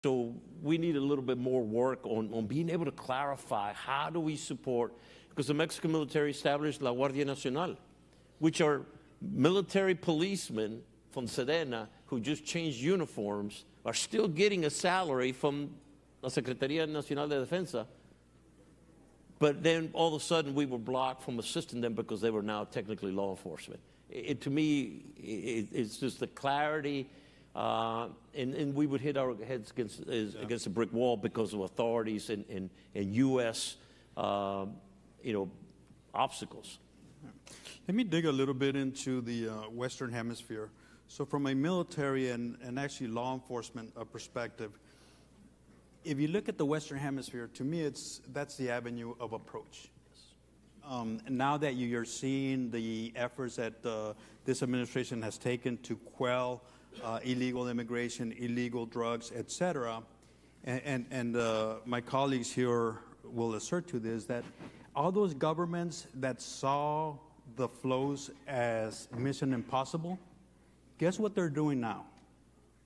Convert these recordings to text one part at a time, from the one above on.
So we need a little bit more work on being able to clarify how do we support, because the Mexican military established La Guardia Nacional, which are military policemen from Sedena who just changed uniforms, are still getting a salary from la Secretaría Nacional de Defensa, but then all of a sudden we were blocked from assisting them because they were now technically law enforcement. To me, it's just the clarity, and we would hit our heads against a brick wall because of authorities and U.S. Obstacles. Let me dig a little bit into the Western Hemisphere. So from a military and actually law enforcement perspective, if you look at the Western Hemisphere, to me, that's the avenue of approach. Now that you're seeing the efforts that this administration has taken to quell illegal immigration, illegal drugs, et cetera, and my colleagues here will assert to this, that all those governments that saw the flows as mission impossible, guess what they're doing now?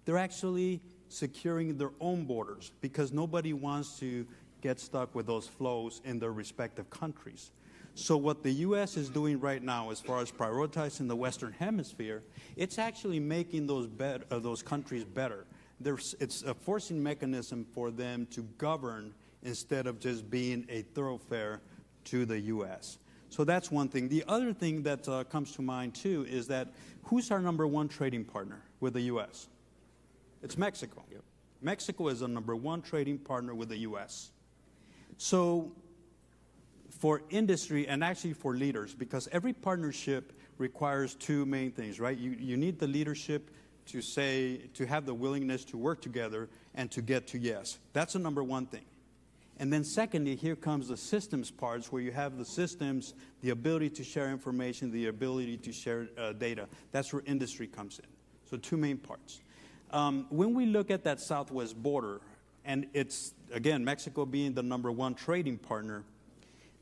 They're actually securing their own borders because nobody wants to get stuck with those flows in their respective countries. So what the U.S. is doing right now as far as prioritizing the Western Hemisphere, it's actually making those countries better. It's a forcing mechanism for them to govern instead of just being a thoroughfare to the U.S. So that's one thing. The other thing that comes to mind, too, is that who's our number one trading partner with the U.S.? It's Mexico. Yep. Mexico is the number one trading partner with the U.S. So for industry and actually for leaders, because every partnership requires two main things, right? You need the leadership to have the willingness to work together and to get to yes. That's the number one thing. And then secondly, here comes the systems parts where you have the systems, the ability to share information, the ability to share data. That's where industry comes in. So two main parts. When we look at that southwest border, and it's, again, Mexico being the number one trading partner,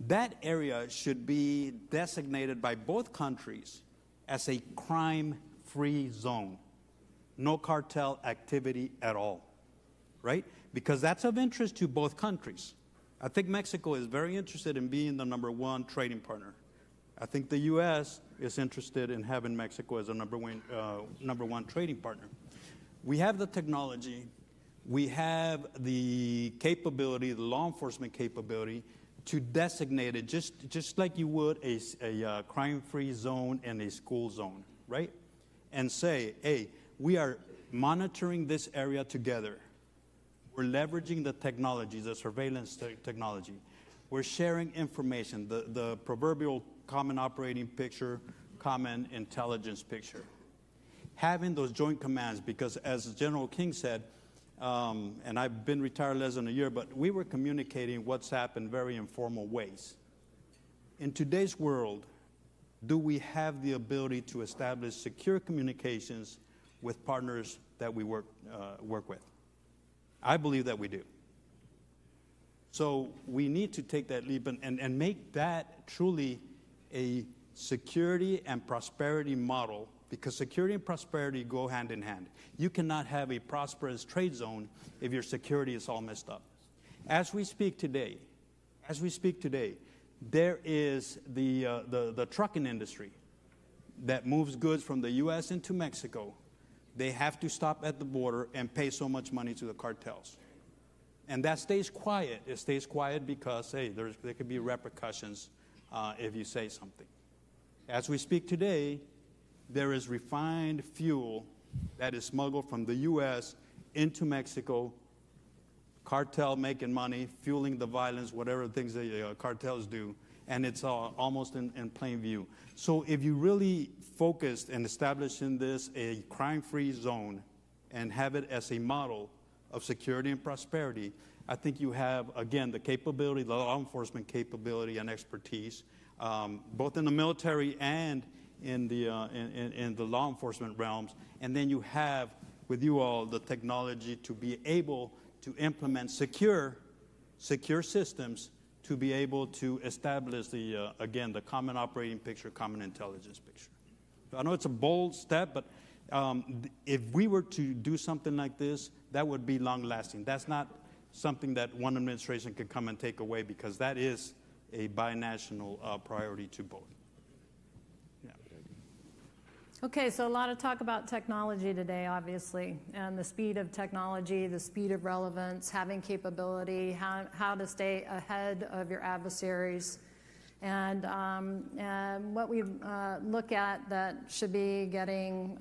that area should be designated by both countries as a crime-free zone. No cartel activity at all, right? Because that's of interest to both countries. I think Mexico is very interested in being the number one trading partner. I think the U.S. is interested in having Mexico as a number one trading partner. We have the technology, we have the capability, the law enforcement capability, to designate it just like you would a crime-free zone and a school zone, right? And say, hey, we are monitoring this area together. We're leveraging the technology, the surveillance technology. We're sharing information, the proverbial common operating picture, common intelligence picture. Having those joint commands, because as General King said, and I've been retired less than a year, but we were communicating WhatsApp in very informal ways. In today's world, do we have the ability to establish secure communications with partners that we work with? I believe that we do. So we need to take that leap and make that truly a security and prosperity model, because security and prosperity go hand in hand. You cannot have a prosperous trade zone if your security is all messed up. As we speak today, there is the trucking industry that moves goods from the U.S. into Mexico. They have to stop at the border and pay so much money to the cartels. And that stays quiet. It stays quiet because, hey, there could be repercussions if you say something. As we speak today, there is refined fuel that is smuggled from the U.S. into Mexico, cartel making money, fueling the violence, whatever things the cartels do, and it's almost in plain view. So if you really focused and establishing this a crime-free zone and have it as a model of security and prosperity, I think you have, again, the capability, the law enforcement capability and expertise, both in the military and in the law enforcement realms. And then you have, with you all, the technology to be able to implement secure systems to be able to establish again, the common operating picture, common intelligence picture. So I know it's a bold step, but If we were to do something like this, that would be long-lasting. That's not something that one administration could come and take away, because that is a binational priority to both. Yeah. Okay, so a lot of talk about technology today, obviously, and the speed of technology, the speed of relevance, having capability, how to stay ahead of your adversaries. And what we look at that should be getting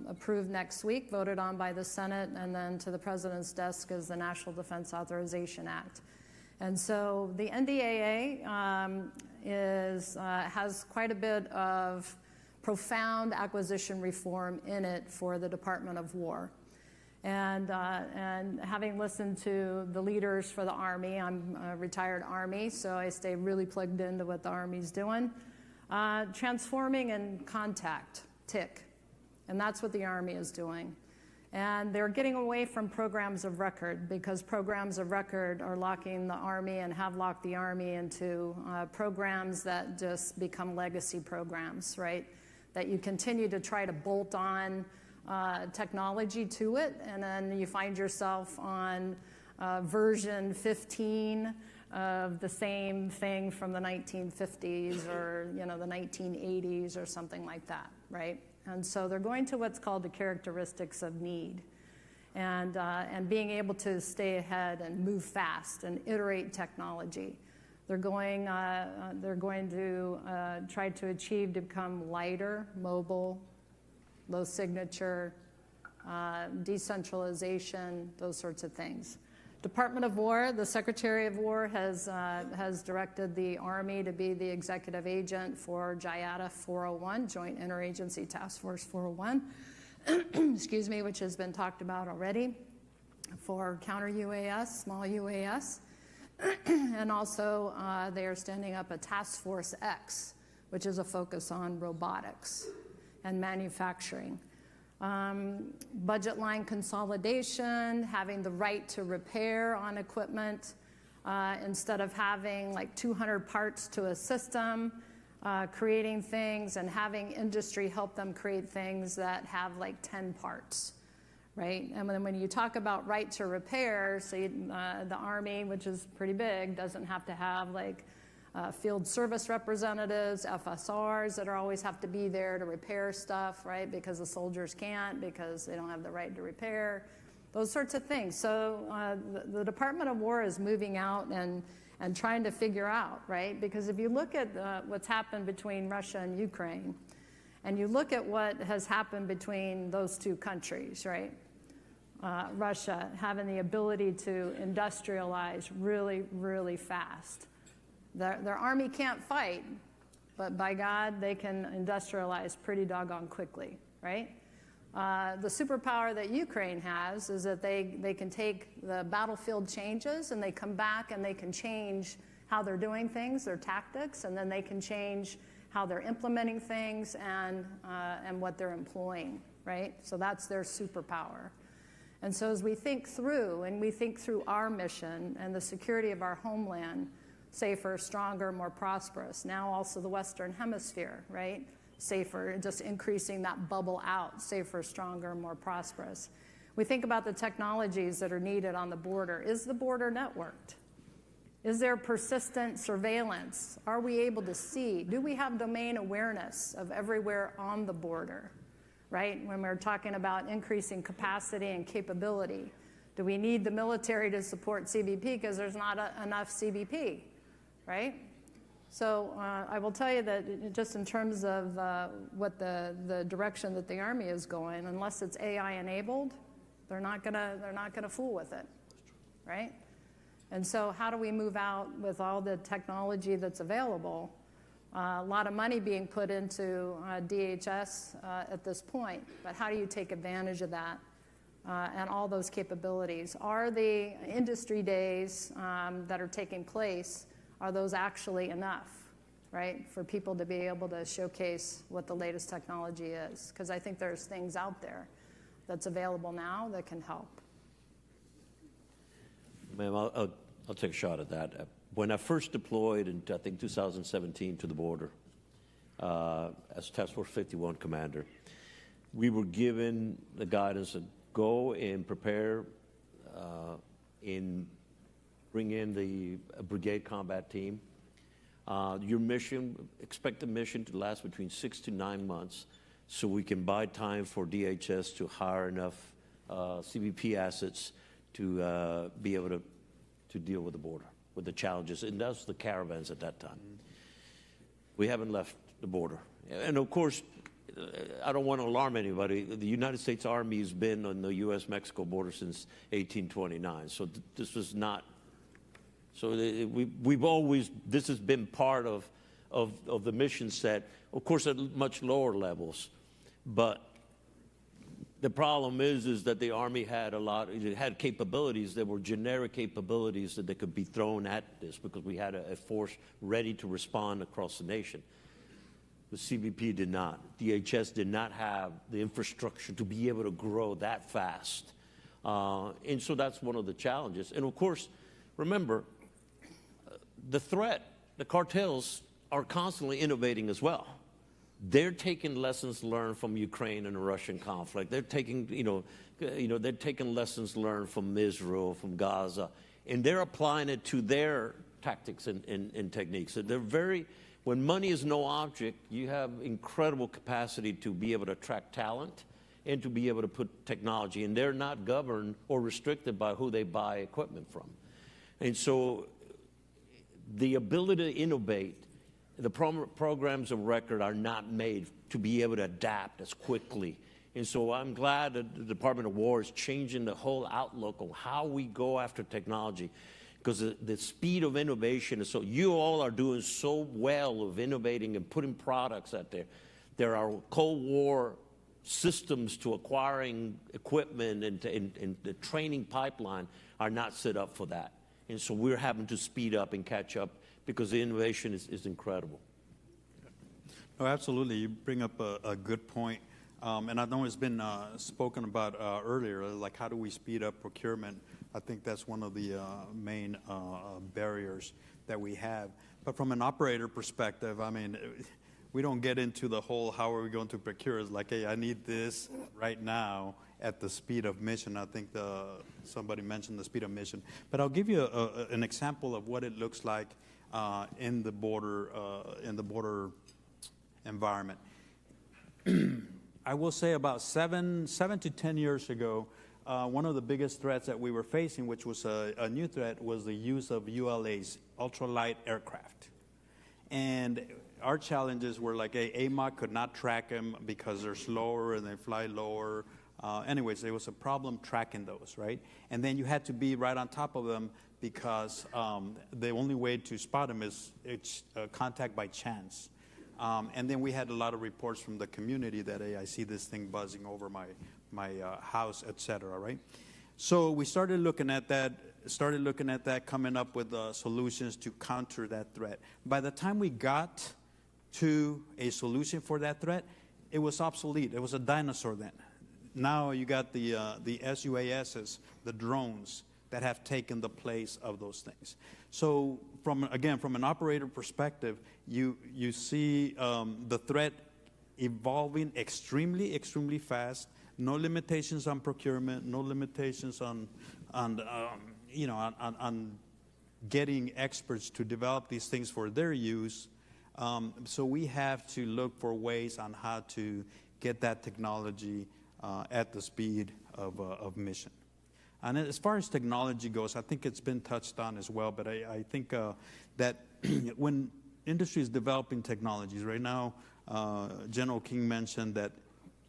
approved next week, voted on by the Senate, and then to the President's desk is the National Defense Authorization Act. And so the NDAA has quite a bit of profound acquisition reform in it for the Department of War. And having listened to the leaders for the Army, I'm a retired Army, so I stay really plugged into what the Army's doing. Transforming in contact, TIC, and that's what the Army is doing. And they're getting away from programs of record, because programs of record are locking the Army and have locked the Army into programs that just become legacy programs, right? That you continue to try to bolt on technology to it, and then you find yourself on version 15 of the same thing from the 1950s or the 1980s or something like that, right? And so they're going to what's called the characteristics of need, and being able to stay ahead and move fast and iterate technology. They're going to try to achieve to become lighter, mobile, low signature, decentralization, those sorts of things. Department of War, the Secretary of War has directed the Army to be the executive agent for JIATA 401, Joint Interagency Task Force 401, excuse me, which has been talked about already, for counter-UAS, small UAS. And also they are standing up a Task Force X, which is a focus on robotics and manufacturing. Budget line consolidation, having the right to repair on equipment, instead of having like 200 parts to a system, creating things and having industry help them create things that have like 10 parts, right? And then when you talk about right to repair, so the Army, which is pretty big, doesn't have to have like field service representatives, FSRs that always have to be there to repair stuff, right? Because the soldiers can't, because they don't have the right to repair, those sorts of things. So the Department of War is moving out and trying to figure out, right? Because if you look at what's happened between Russia and Ukraine, and you look at what has happened between those two countries, right? Russia having the ability to industrialize really, really fast. Their army can't fight, but by God, they can industrialize pretty doggone quickly, right? The superpower that Ukraine has is that they can take the battlefield changes and they come back and they can change how they're doing things, their tactics, and then they can change how they're implementing things and what they're employing, right? So that's their superpower. And so as we think through, and we think through our mission and the security of our homeland, safer, stronger, more prosperous. Now also the Western Hemisphere, right? Safer, just increasing that bubble out, safer, stronger, more prosperous. We think about the technologies that are needed on the border. Is the border networked? Is there persistent surveillance? Are we able to see? Do we have domain awareness of everywhere on the border, right? When we're talking about increasing capacity and capability, do we need the military to support CBP because there's not enough CBP? Right? So I will tell you that just in terms of what the direction that the Army is going, unless it's AI enabled, they're not gonna fool with it, right? And so how do we move out with all the technology that's available? A lot of money being put into DHS at this point, but how do you take advantage of that and all those capabilities? Are the industry days that are taking place, are those actually enough, right, for people to be able to showcase what the latest technology is? Because I think there's things out there that's available now that can help. Ma'am, I'll take a shot at that. When I first deployed in, I think, 2017 to the border as Task Force 51 commander, we were given the guidance to go and prepare and bring in a brigade combat team. Your mission, expect the mission to last between 6 to 9 months so we can buy time for DHS to hire enough CBP assets to be able to deal with the border, with the challenges, and that's the caravans at that time. We haven't left the border. And of course, I don't want to alarm anybody. The United States Army has been on the U.S.-Mexico border since 1829. So this was not. So we've always. This has been part of the mission set. Of course, at much lower levels, but the problem is that the Army had it had capabilities that were generic capabilities that they could be thrown at this because we had a force ready to respond across the nation. The CBP did not. DHS did not have the infrastructure to be able to grow that fast. And so that's one of the challenges. And of course, remember, the threat, the cartels are constantly innovating as well. They're taking lessons learned from Ukraine and the Russian conflict. They're taking, they're taking lessons learned from Israel, from Gaza, and they're applying it to their tactics and techniques. So they're when money is no object, you have incredible capacity to be able to attract talent and to be able to put technology, and they're not governed or restricted by who they buy equipment from. And so the ability to innovate, the programs of record are not made to be able to adapt as quickly. And so I'm glad that the Department of War is changing the whole outlook on how we go after technology, because the speed of innovation is so, you all are doing so well of innovating and putting products out there. There are Cold War systems to acquiring equipment, and the training pipeline are not set up for that. And so we're having to speed up and catch up because the innovation is incredible. Oh, absolutely. You bring up a good point. And I know it's been spoken about earlier, like how do we speed up procurement? I think that's one of the main barriers that we have. But from an operator perspective, I mean, we don't get into the whole how are we going to procure. It's like, hey, I need this right now at the speed of mission. I think somebody mentioned the speed of mission. But I'll give you an example of what it looks like in the border environment. I will say about 7 to 10 years ago, one of the biggest threats that we were facing, which was a new threat, was the use of ULAs, ultralight aircraft. And our challenges were like, AMOC could not track them because they're slower and they fly lower. Anyways, there was a problem tracking those, right? And then you had to be right on top of them because the only way to spot them is contact by chance. And then we had a lot of reports from the community that, hey, I see this thing buzzing over my house, et cetera, right? So we started looking at that, coming up with solutions to counter that threat. By the time we got to a solution for that threat, it was obsolete. It was a dinosaur then. Now you got the SUASs, the drones, that have taken the place of those things. So from an operator perspective, you see the threat evolving extremely, extremely fast. No limitations on procurement. No limitations on getting experts to develop these things for their use. So we have to look for ways on how to get that technology at the speed of mission. And as far as technology goes, I think it's been touched on as well, but I think that when industry is developing technologies, right now, General King mentioned that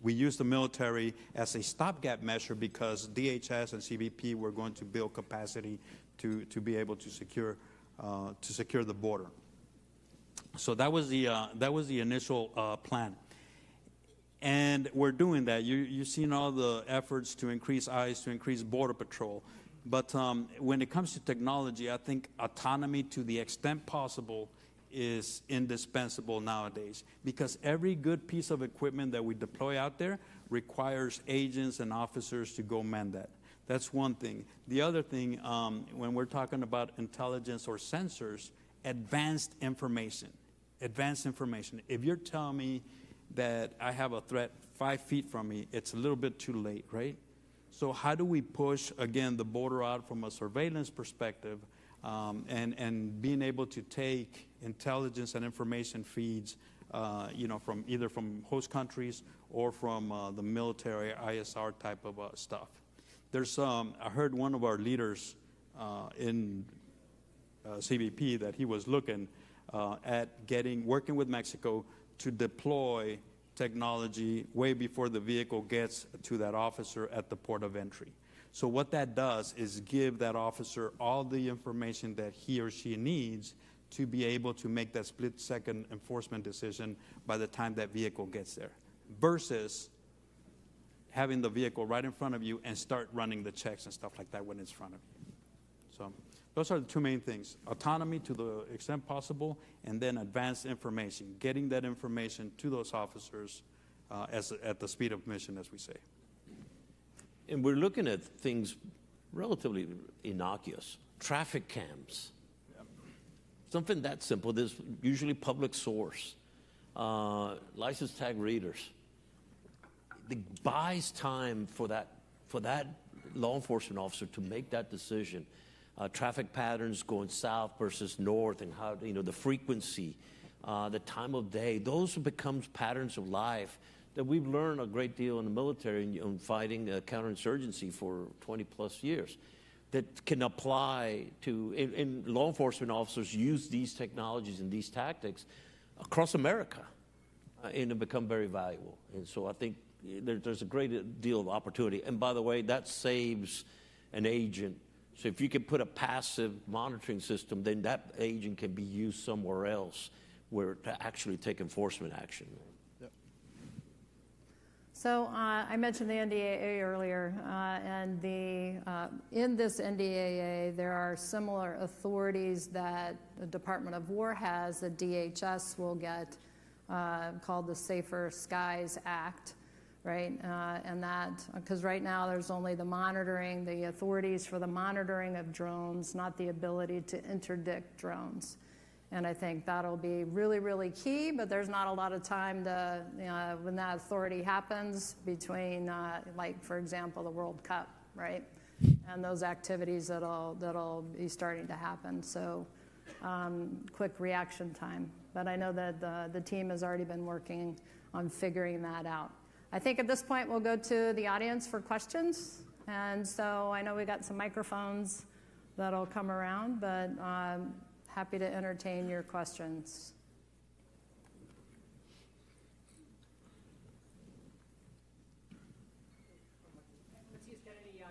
we use the military as a stopgap measure because DHS and CBP were going to build capacity to be able to secure the border. So that was the initial plan. And we're doing that. You've seen all the efforts to increase ICE, to increase Border Patrol. But when it comes to technology, I think autonomy to the extent possible is indispensable nowadays, because every good piece of equipment that we deploy out there requires agents and officers to go man that. That's one thing. The other thing, when we're talking about intelligence or sensors, advanced information. If you're telling me that I have a threat 5 feet from me, it's a little bit too late, right? So how do we push, again, the border out from a surveillance perspective, and being able to take intelligence and information feeds, from either from host countries or from the military ISR type of stuff. There's I heard one of our leaders in CBP that he was looking at working with Mexico to deploy technology way before the vehicle gets to that officer at the port of entry. So what that does is give that officer all the information that he or she needs to be able to make that split-second enforcement decision by the time that vehicle gets there, versus having the vehicle right in front of you and start running the checks and stuff like that when it's in front of you. So those are the two main things: autonomy to the extent possible, and then advanced information, getting that information to those officers at the speed of mission, as we say. And we're looking at things relatively innocuous. Traffic cams. Something that simple. There's usually public source. License tag readers. It buys time for that law enforcement officer to make that decision. Traffic patterns going south versus north, and how, the frequency, the time of day. Those becomes patterns of life that we've learned a great deal in the military in fighting counterinsurgency for 20 plus years, that can apply to, and law enforcement officers use these technologies and these tactics across America, and have become very valuable. And so I think there's a great deal of opportunity. And by the way, that saves an agent. So if you can put a passive monitoring system, then that agent can be used somewhere else to actually take enforcement action. So I mentioned the NDAA earlier, and in this NDAA, there are similar authorities that the Department of War has, the DHS will get, called the Safer Skies Act, right? And that, because right now there's only the authorities for the monitoring of drones, not the ability to interdict drones. And I think that'll be really, really key, but there's not a lot of time when that authority happens between, like, for example, the World Cup, right? And those activities that'll be starting to happen. So quick reaction time. But I know that the team has already been working on figuring that out. I think at this point we'll go to the audience for questions. And so I know we got some microphones that'll come around, but happy to entertain your questions. Matthias Kennedy, I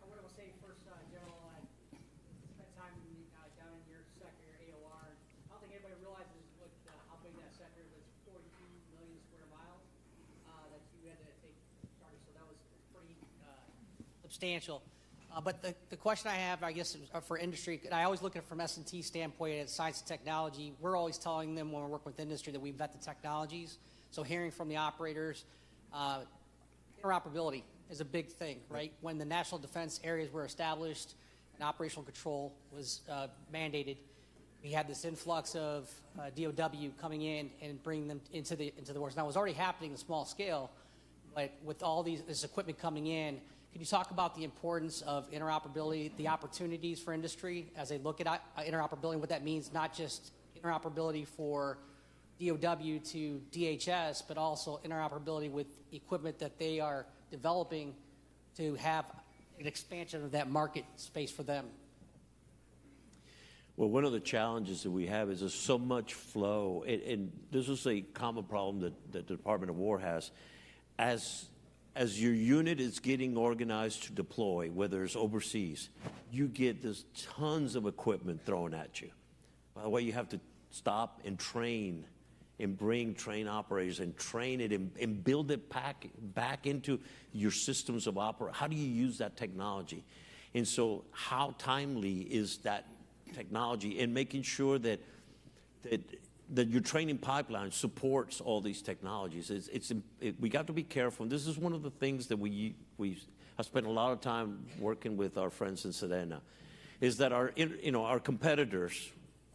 want to say first, General, spent time down in your sector, your AOR. I don't think anybody realizes how big that sector is. It's 42 million square miles that you had to take charge of, so that was pretty substantial. But the question I have, I guess, for industry, I always look at it from S&T standpoint at science and technology. We're always telling them when we're working with industry that we vet the technologies. So hearing from the operators, interoperability is a big thing, right? When the national defense areas were established and operational control was mandated, we had this influx of DOW coming in and bringing them into the wars. Now, it was already happening in small scale, but with all this equipment coming in, can you talk about the importance of interoperability, the opportunities for industry as they look at interoperability, what that means, not just interoperability for DOW to DHS, but also interoperability with equipment that they are developing to have an expansion of that market space for them? Well, one of the challenges that we have is there's so much flow, and this is a common problem that the Department of War has. As your unit is getting organized to deploy, whether it's overseas, you get this tons of equipment thrown at you. By the way, you have to stop and train and bring train operators and train it and build it back into your systems of operation. How do you use that technology? And so how timely is that technology, and making sure that your training pipeline supports all these technologies. We got to be careful. And this is one of the things that I spent a lot of time working with our friends in Sedena, is that our competitors,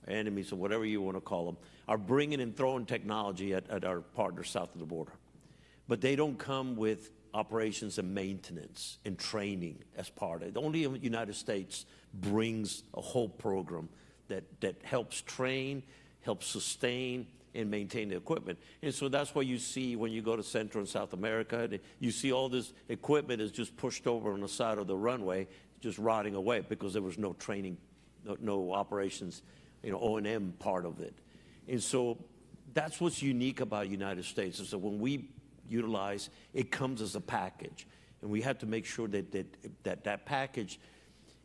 enemies, or whatever you want to call them, are bringing and throwing technology at our partners south of the border. but they don't come with operations and maintenance and training as part of it. Only the United States brings a whole program that helps train, helps sustain, and maintain the equipment. And so that's why you see when you go to Central and South America, you see all this equipment is just pushed over on the side of the runway, just rotting away because there was no training, no operations, O&M part of it. And so that's what's unique about the United States, is that when we utilize, it comes as a package. And we have to make sure that package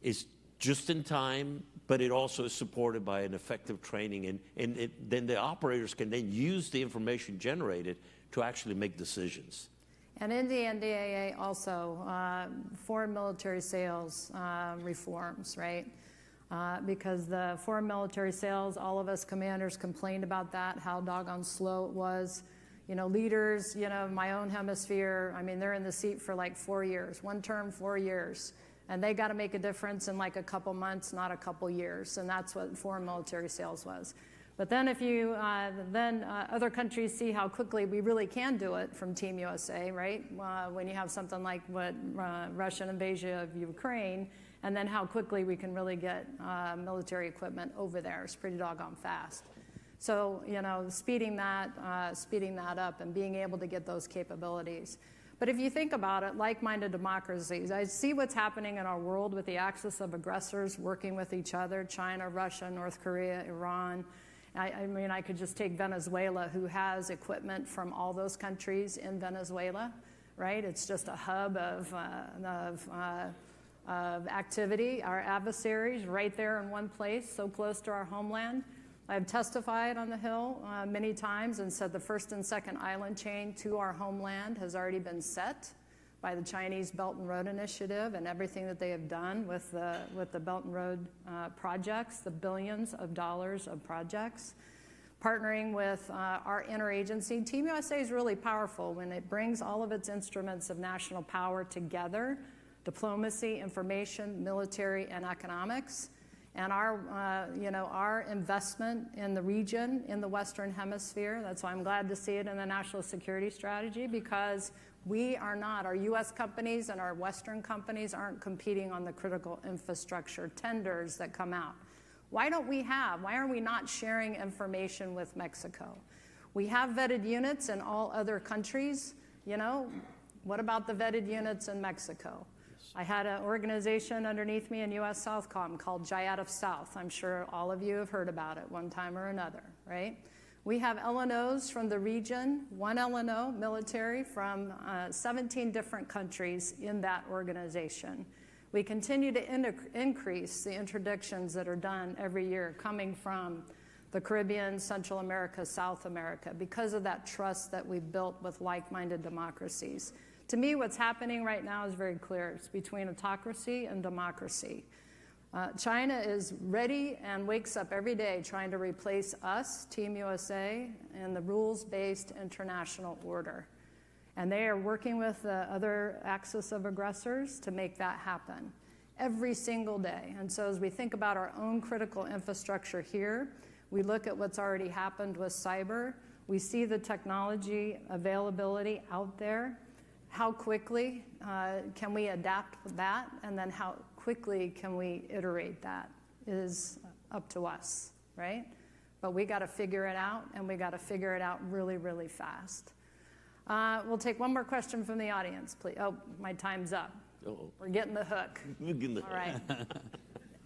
is just in time, but it also is supported by an effective training. And then the operators can then use the information generated to actually make decisions. And in the NDAA also, foreign military sales reforms, right? Because the foreign military sales, all of us commanders complained about that, how doggone slow it was. Leaders, my own hemisphere, I mean, they're in the seat for like 4 years, one term, 4 years. And they got to make a difference in like a couple months, not a couple years. And that's what foreign military sales was. But then if you, other countries see how quickly we really can do it from Team USA, right? When you have something like what Russian invasion of Ukraine, and then how quickly we can really get military equipment over there. It's pretty doggone fast. So, speeding that up and being able to get those capabilities. But if you think about it, like-minded democracies, I see what's happening in our world with the axis of aggressors working with each other, China, Russia, North Korea, Iran. I mean, I could just take Venezuela, who has equipment from all those countries in Venezuela, right? It's just a hub of activity. Our adversaries right there in one place, so close to our homeland. I've testified on the Hill many times and said the first and second island chain to our homeland has already been set by the Chinese Belt and Road Initiative and everything that they have done with the Belt and Road projects, the billions of dollars of projects. Partnering with our interagency. Team USA is really powerful when it brings all of its instruments of national power together, diplomacy, information, military, and economics. And our investment in the region, in the Western Hemisphere, that's why I'm glad to see it in the National Security Strategy, because we are not, our U.S. companies and our Western companies aren't competing on the critical infrastructure tenders that come out. Why are we not sharing information with Mexico? We have vetted units in all other countries. What about the vetted units in Mexico? I had an organization underneath me in U.S. Southcom called JIATF South. I'm sure all of you have heard about it one time or another, right? We have LNOs from the region, one LNO military from 17 different countries in that organization. We continue to increase the interdictions that are done every year coming from the Caribbean, Central America, South America, because of that trust that we've built with like-minded democracies. To me, what's happening right now is very clear. It's between autocracy and democracy. China is ready and wakes up every day trying to replace us, Team USA, in the rules-based international order. And they are working with the other axis of aggressors to make that happen every single day. And so as we think about our own critical infrastructure here, we look at what's already happened with cyber. We see the technology availability out there. How quickly can we adapt that? And then how quickly can we iterate that is up to us, right? But we got to figure it out, and we got to figure it out really, really fast. We'll take one more question from the audience, please. Oh, my time's up. Uh-oh. We're getting the hook. We're getting the hook. All right.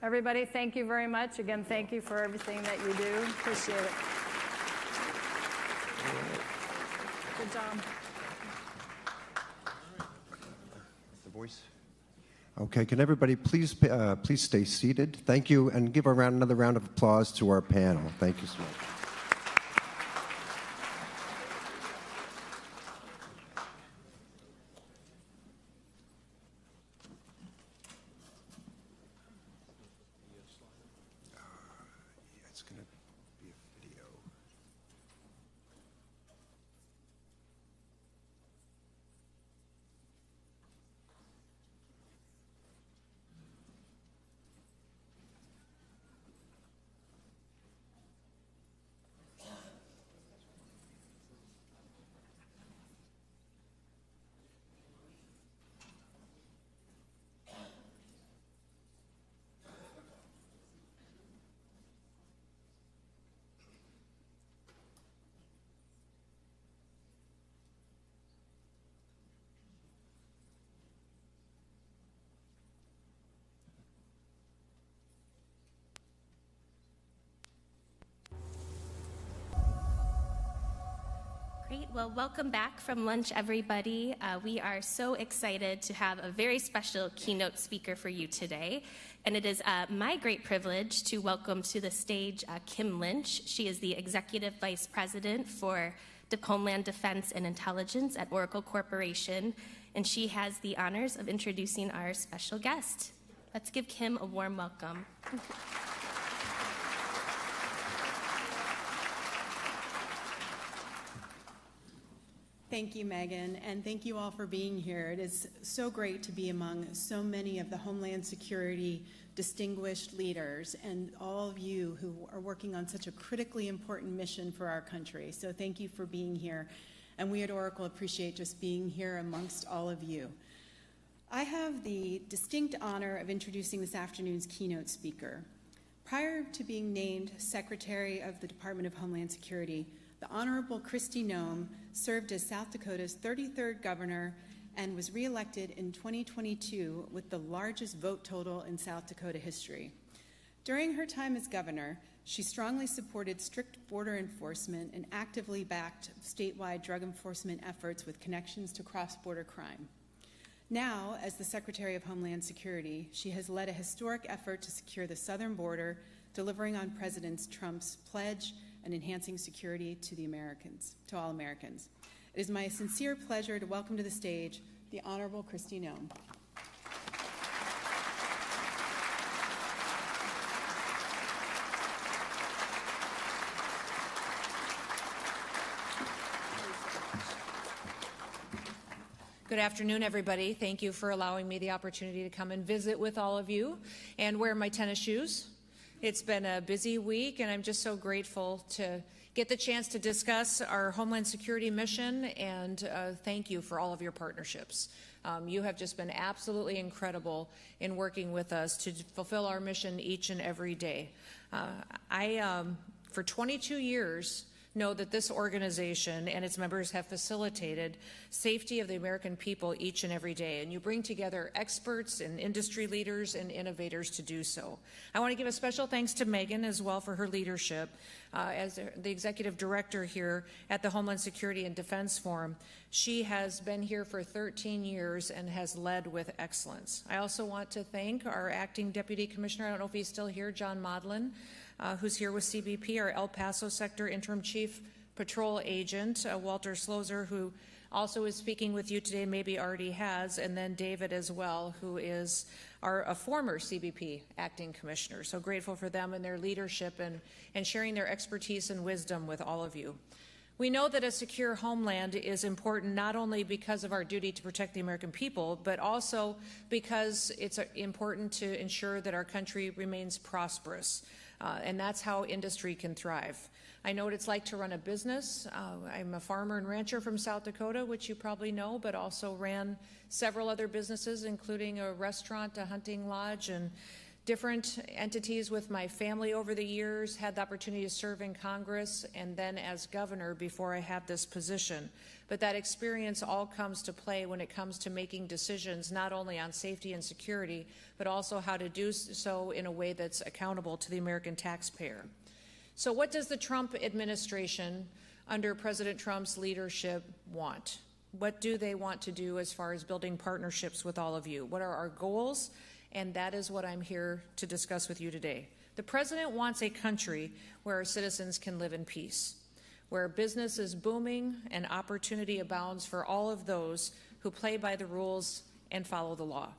Everybody, thank you very much. Again, thank you for everything that you do. Appreciate it. Good job. The voice. Okay, can everybody please stay seated? Thank you, and give another round of applause to our panel. Thank you so much. It's going to be a video. Well, welcome back from lunch, everybody. We are so excited to have a very special keynote speaker for you today. And it is my great privilege to welcome to the stage Kim Lynch. She is the Executive Vice President for Homeland Defense and Intelligence at Oracle Corporation. And she has the honors of introducing our special guest. Let's give Kim a warm welcome. Thank you, Megan, and thank you all for being here. It is so great to be among so many of the Homeland Security distinguished leaders and all of you who are working on such a critically important mission for our country. So thank you for being here. And we at Oracle appreciate just being here amongst all of you. I have the distinct honor of introducing this afternoon's keynote speaker. Prior to being named Secretary of the Department of Homeland Security, the Honorable Kristi Noem served as South Dakota's 33rd governor and was reelected in 2022 with the largest vote total in South Dakota history. During her time as governor, she strongly supported strict border enforcement and actively backed statewide drug enforcement efforts with connections to cross-border crime. Now, as the Secretary of Homeland Security, she has led a historic effort to secure the southern border, delivering on President Trump's pledge and enhancing security to all Americans. It is my sincere pleasure to welcome to the stage the Honorable Kristi Noem. Good afternoon, everybody. Thank you for allowing me the opportunity to come and visit with all of you and wear my tennis shoes. It's been a busy week, and I'm just so grateful to get the chance to discuss our Homeland Security mission, and thank you for all of your partnerships. You have just been absolutely incredible in working with us to fulfill our mission each and every day. For 22 years, know that this organization and its members have facilitated safety of the American people each and every day, and you bring together experts and industry leaders and innovators to do so. I want to give a special thanks to Megan as well for her leadership as the executive director here at the Homeland Security and Defense Forum. She has been here for 13 years and has led with excellence. I also want to thank our acting deputy commissioner, I don't know if he's still here, John Modlin, who's here with CBP, our El Paso Sector Interim Chief Patrol Agent, Walter Slozer, who also is speaking with you today, maybe already has, and then David as well, who is a former CBP Acting Commissioner. So grateful for them and their leadership and sharing their expertise and wisdom with all of you. We know that a secure homeland is important not only because of our duty to protect the American people, but also because it's important to ensure that our country remains prosperous. And that's how industry can thrive. I know what it's like to run a business. I'm a farmer and rancher from South Dakota, which you probably know, but also ran several other businesses, including a restaurant, a hunting lodge, and different entities with my family over the years, had the opportunity to serve in Congress and then as governor before I had this position. But that experience all comes to play when it comes to making decisions not only on safety and security, but also how to do so in a way that's accountable to the American taxpayer. So what does the Trump administration under President Trump's leadership want? What do they want to do as far as building partnerships with all of you? What are our goals? And that is what I'm here to discuss with you today. The president wants a country where our citizens can live in peace, where business is booming and opportunity abounds for all of those who play by the rules and follow the law.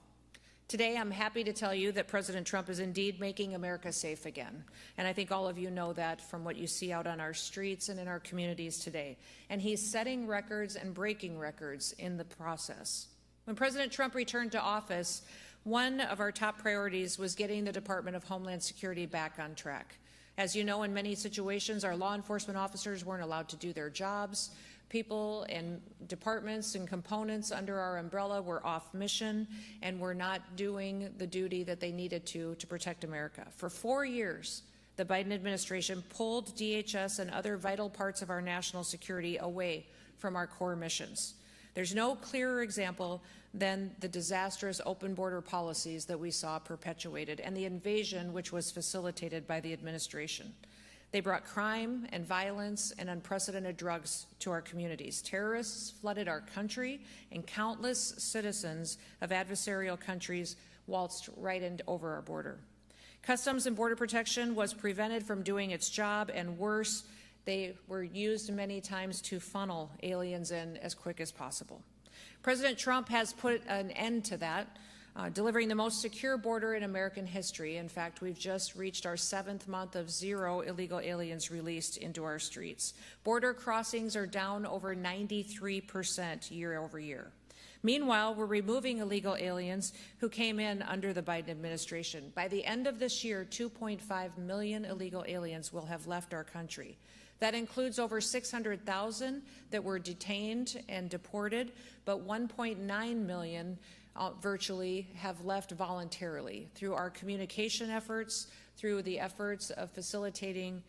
Today, I'm happy to tell you that President Trump is indeed making America safe again. And I think all of you know that from what you see out on our streets and in our communities today. And he's setting records and breaking records in the process. When President Trump returned to office, one of our top priorities was getting the Department of Homeland Security back on track. As you know, in many situations, our law enforcement officers weren't allowed to do their jobs. People and departments and components under our umbrella were off mission and were not doing the duty that they needed to protect America. For 4 years, the Biden administration pulled DHS and other vital parts of our national security away from our core missions. There's no clearer example than the disastrous open border policies that we saw perpetuated and the invasion which was facilitated by the administration. They brought crime and violence and unprecedented drugs to our communities. Terrorists flooded our country, and countless citizens of adversarial countries waltzed right over our border. Customs and Border Protection was prevented from doing its job, and worse, they were used many times to funnel aliens in as quick as possible. President Trump has put an end to that, delivering the most secure border in American history. In fact, we've just reached our 7th month of 0 illegal aliens released into our streets. Border crossings are down over 93% year over year. Meanwhile, we're removing illegal aliens who came in under the Biden administration. By the end of this year, 2.5 million illegal aliens will have left our country. That includes over 600,000 that were detained and deported, but 1.9 million virtually have left voluntarily through our communication efforts, through the efforts of facilitating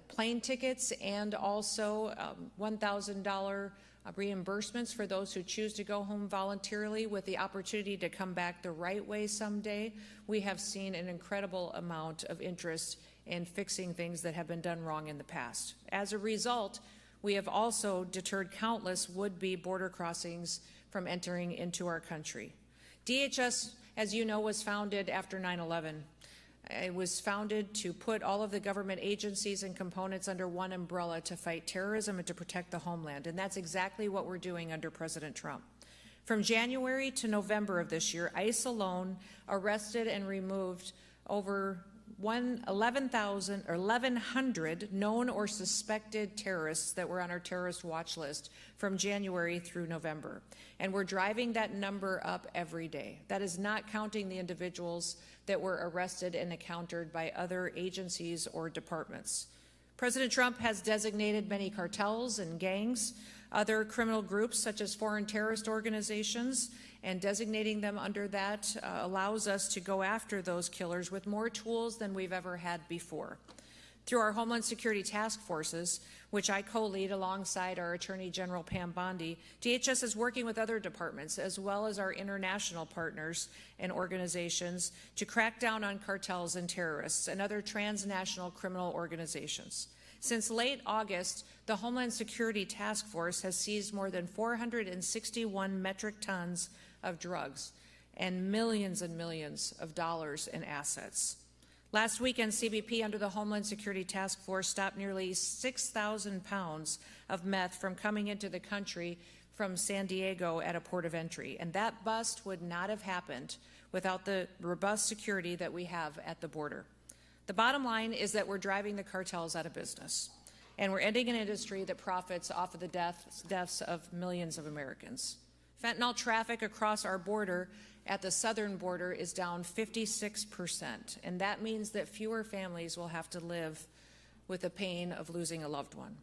plane tickets, and also $1,000 reimbursements for those who choose to go home voluntarily with the opportunity to come back the right way someday. We have seen an incredible amount of interest in fixing things that have been done wrong in the past. As a result, we have also deterred countless would-be border crossings from entering into our country. DHS, as you know, was founded after 9/11. It was founded to put all of the government agencies and components under one umbrella to fight terrorism and to protect the homeland, and that's exactly what we're doing under President Trump. From January to November of this year, ICE alone arrested and removed over 1,100 known or suspected terrorists that were on our terrorist watch list from January through November. And we're driving that number up every day. That is not counting the individuals that were arrested and encountered by other agencies or departments. President Trump has designated many cartels and gangs, other criminal groups such as foreign terrorist organizations, and designating them under that allows us to go after those killers with more tools than we've ever had before. Through our Homeland Security Task Forces, which I co-lead alongside our Attorney General Pam Bondi, DHS is working with other departments as well as our international partners and organizations to crack down on cartels and terrorists and other transnational criminal organizations. Since late August, the Homeland Security Task Force has seized more than 461 metric tons of drugs and millions of dollars in assets. Last weekend, CBP under the Homeland Security Task Force stopped nearly 6,000 pounds of meth from coming into the country from San Diego at a port of entry. And that bust would not have happened without the robust security that we have at the border. The bottom line is that we're driving the cartels out of business, and we're ending an industry that profits off of the deaths of millions of Americans. Fentanyl traffic across our border at the southern border is down 56%, and that means that fewer families will have to live with the pain of losing a loved one.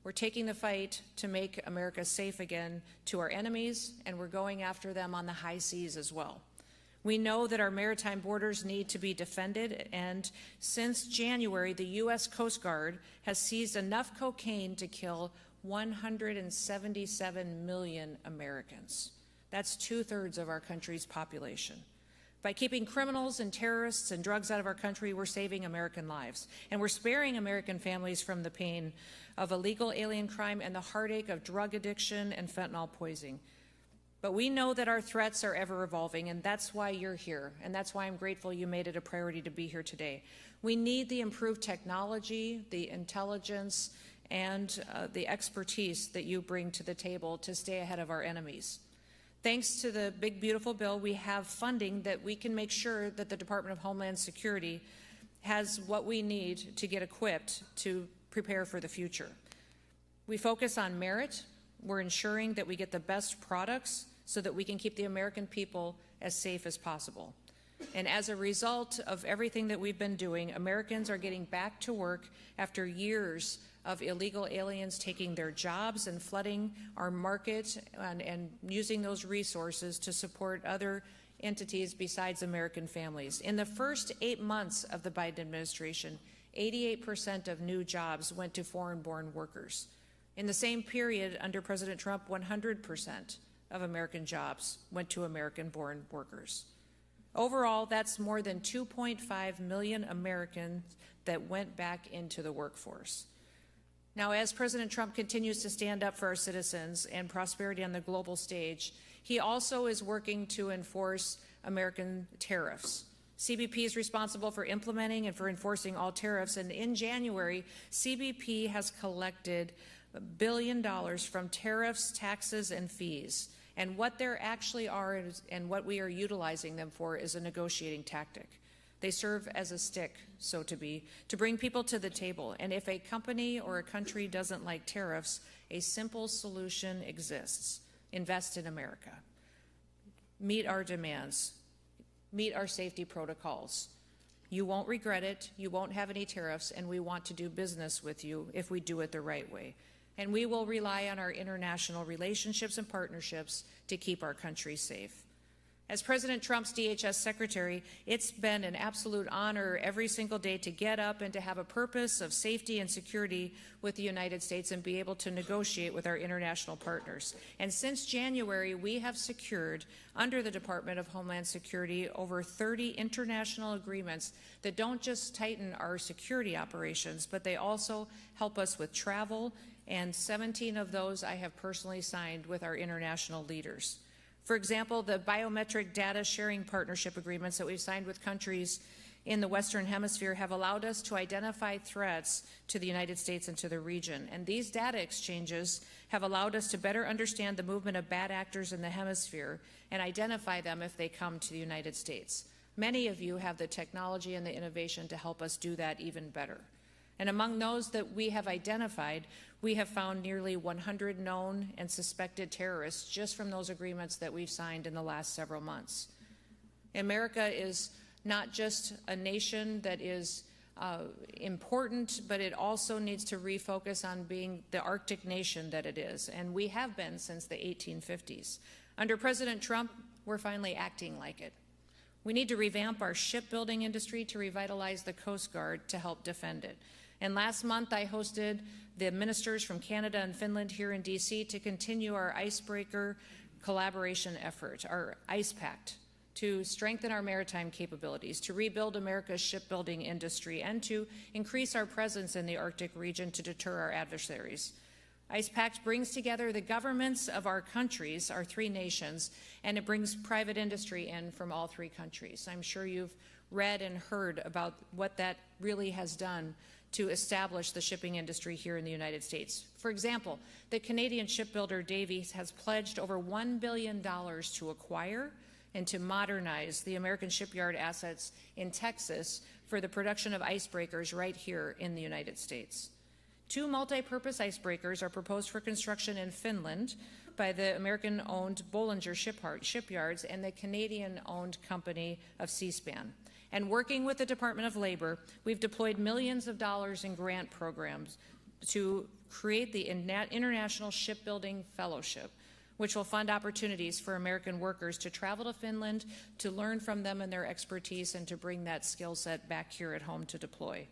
We're taking the fight to make America safe again to our enemies, and we're going after them on the high seas as well. We know that our maritime borders need to be defended, and since January, the U.S. Coast Guard has seized enough cocaine to kill 177 million Americans. That's 2/3 of our country's population. By keeping criminals and terrorists and drugs out of our country, we're saving American lives, and we're sparing American families from the pain of illegal alien crime and the heartache of drug addiction and fentanyl poisoning. But we know that our threats are ever evolving, and that's why you're here, and that's why I'm grateful you made it a priority to be here today. We need the improved technology, the intelligence, and the expertise that you bring to the table to stay ahead of our enemies. Thanks to the big, beautiful bill, we have funding that we can make sure that the Department of Homeland Security has what we need to get equipped to prepare for the future. We focus on merit. We're ensuring that we get the best products so that we can keep the American people as safe as possible. And as a result of everything that we've been doing, Americans are getting back to work after years of illegal aliens taking their jobs and flooding our market and using those resources to support other entities besides American families. In the first 8 months of the Biden administration, 88% of new jobs went to foreign-born workers. In the same period under President Trump, 100% of American jobs went to American-born workers. Overall, that's more than 2.5 million Americans that went back into the workforce. Now, as President Trump continues to stand up for our citizens and prosperity on the global stage, he also is working to enforce American tariffs. CBP is responsible for implementing and for enforcing all tariffs, and in January, CBP has collected $1 billion from tariffs, taxes, and fees. And what there actually are and what we are utilizing them for is a negotiating tactic. They serve as a stick, so to be, to bring people to the table. And if a company or a country doesn't like tariffs, a simple solution exists. Invest in America. Meet our demands. Meet our safety protocols. You won't regret it. You won't have any tariffs, and we want to do business with you if we do it the right way. And we will rely on our international relationships and partnerships to keep our country safe. As President Trump's DHS secretary, it's been an absolute honor every single day to get up and to have a purpose of safety and security with the United States and be able to negotiate with our international partners. And since January, we have secured, under the Department of Homeland Security, over 30 international agreements that don't just tighten our security operations, but they also help us with travel, and 17 of those I have personally signed with our international leaders. For example, the biometric data sharing partnership agreements that we've signed with countries in the Western Hemisphere have allowed us to identify threats to the United States and to the region. And these data exchanges have allowed us to better understand the movement of bad actors in the hemisphere and identify them if they come to the United States. Many of you have the technology and the innovation to help us do that even better. And among those that we have identified, we have found nearly 100 known and suspected terrorists just from those agreements that we've signed in the last several months. America is not just a nation that is important, but it also needs to refocus on being the Arctic nation that it is, and we have been since the 1850s. Under President Trump, we're finally acting like it. We need to revamp our shipbuilding industry to revitalize the Coast Guard to help defend it. And last month, I hosted the ministers from Canada and Finland here in D.C. to continue our icebreaker collaboration effort, our ICE Pact, to strengthen our maritime capabilities, to rebuild America's shipbuilding industry, and to increase our presence in the Arctic region to deter our adversaries. ICE Pact brings together the governments of our countries, our three nations, and it brings private industry in from all three countries. I'm sure you've read and heard about what that really has done to establish the shipping industry here in the United States. For example, the Canadian shipbuilder Davies has pledged over $1 billion to acquire and to modernize the American shipyard assets in Texas for the production of icebreakers right here in the United States. 2 multi-purpose icebreakers are proposed for construction in Finland by the American-owned Bollinger Shipyards and the Canadian-owned company of Seaspan. And working with the Department of Labor, we've deployed millions of dollars in grant programs to create the International Shipbuilding Fellowship, which will fund opportunities for American workers to travel to Finland, to learn from them and their expertise, and to bring that skill set back here at home to deploy.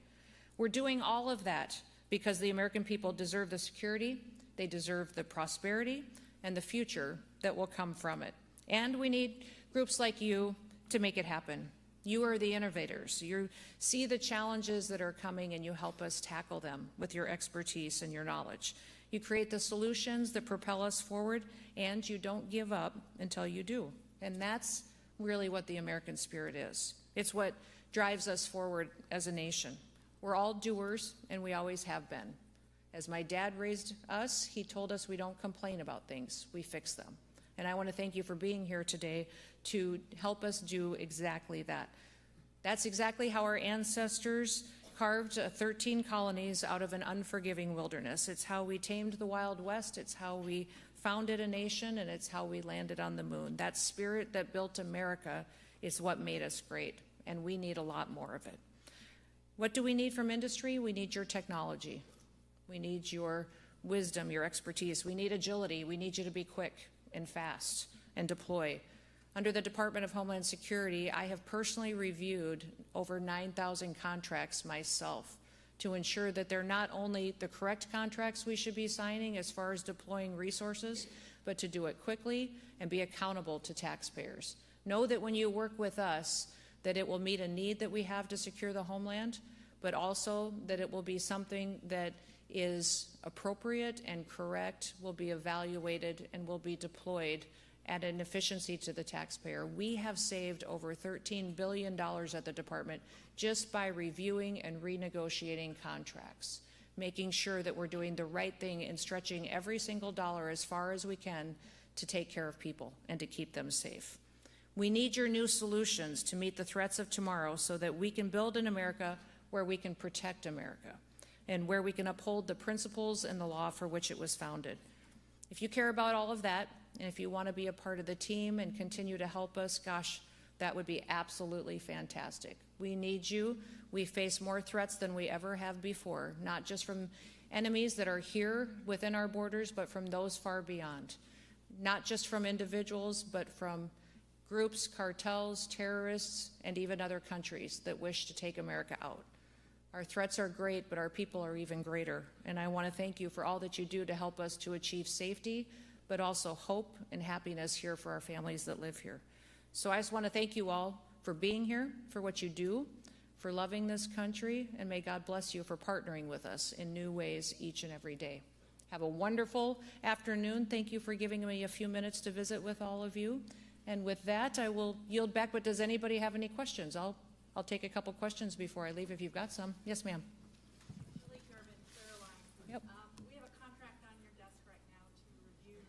We're doing all of that because the American people deserve the security, they deserve the prosperity, and the future that will come from it. And we need groups like you to make it happen. You are the innovators. You see the challenges that are coming and you help us tackle them with your expertise and your knowledge. You create the solutions that propel us forward, and you don't give up until you do. And that's really what the American spirit is. It's what drives us forward as a nation. We're all doers, and we always have been. As my dad raised us, he told us we don't complain about things, we fix them. And I want to thank you for being here today to help us do exactly that. That's exactly how our ancestors carved 13 colonies out of an unforgiving wilderness. It's how we tamed the Wild West, it's how we founded a nation, and it's how we landed on the moon. That spirit that built America is what made us great, and we need a lot more of it. What do we need from industry? We need your technology. We need your wisdom, your expertise. We need agility. We need you to be quick and fast and deploy. Under the Department of Homeland Security, I have personally reviewed over 9,000 contracts myself to ensure that they're not only the correct contracts we should be signing as far as deploying resources, but to do it quickly and be accountable to taxpayers. Know that when you work with us, that it will meet a need that we have to secure the homeland, but also that it will be something that is appropriate and correct, will be evaluated, and will be deployed at an efficiency to the taxpayer. We have saved over $13 billion at the department just by reviewing and renegotiating contracts, making sure that we're doing the right thing and stretching every single dollar as far as we can to take care of people and to keep them safe. We need your new solutions to meet the threats of tomorrow so that we can build an America where we can protect America and where we can uphold the principles and the law for which it was founded. If you care about all of that, and if you want to be a part of the team and continue to help us, gosh, that would be absolutely fantastic. We need you. We face more threats than we ever have before, not just from enemies that are here within our borders, but from those far beyond. Not just from individuals, but from groups, cartels, terrorists, and even other countries that wish to take America out. Our threats are great, but our people are even greater. And I want to thank you for all that you do to help us to achieve safety, but also hope and happiness here for our families that live here. So I just want to thank you all for being here, for what you do, for loving this country, and may God bless you for partnering with us in new ways each and every day. Have a wonderful afternoon. Thank you for giving me a few minutes to visit with all of you. And with that, I will yield back, but does anybody have any questions? I'll take a couple questions before I leave if you've got some. Yes, ma'am. Yep. We have a contract on your desk right now to review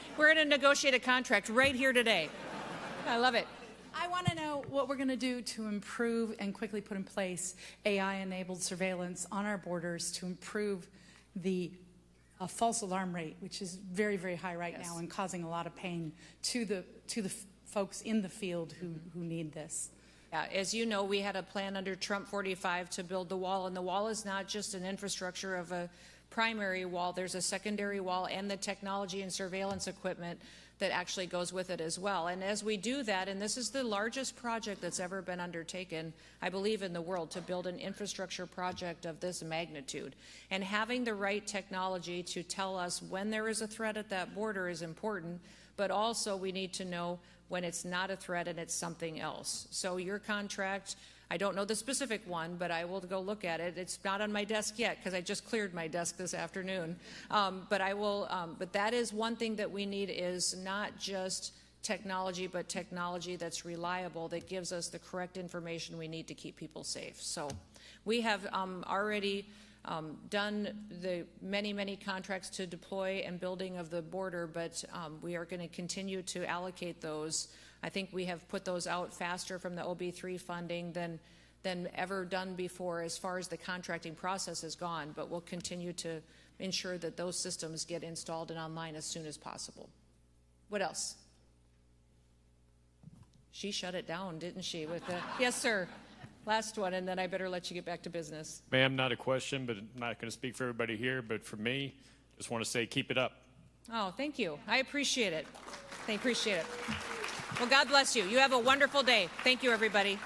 the We're going to negotiate a contract right here today. I love it. I want to know what we're going to do to improve and quickly put in place AI-enabled surveillance on our borders to improve the false alarm rate, which is very, very high right now and causing a lot of pain to the folks in the field who need this. Yeah, as you know, we had a plan under Trump 45 to build the wall, and the wall is not just an infrastructure of a primary wall. There's a secondary wall and the technology and surveillance equipment that actually goes with it as well. And as we do that, and this is the largest project that's ever been undertaken, I believe, in the world, to build an infrastructure project of this magnitude. And having the right technology to tell us when there is a threat at that border is important, but also we need to know when it's not a threat and it's something else. So your contract, I don't know the specific one, but I will go look at it. It's not on my desk yet because I just cleared my desk this afternoon. But I will. But that is one thing that we need, is not just technology, but technology that's reliable, that gives us the correct information we need to keep people safe. So we have already done the many contracts to deploy and building of the border, but we are going to continue to allocate those. I think we have put those out faster from the OB3 funding than ever done before as far as the contracting process has gone, but we'll continue to ensure that those systems get installed and online as soon as possible. What else? She shut it down, didn't she? With the yes, sir. Last one, and then I better let you get back to business. Ma'am, not a question, but I'm not going to speak for everybody here, but for me, just want to say keep it up. Oh, thank you. I appreciate it. I appreciate it. Well, God bless you. You have a wonderful day. Thank you, everybody.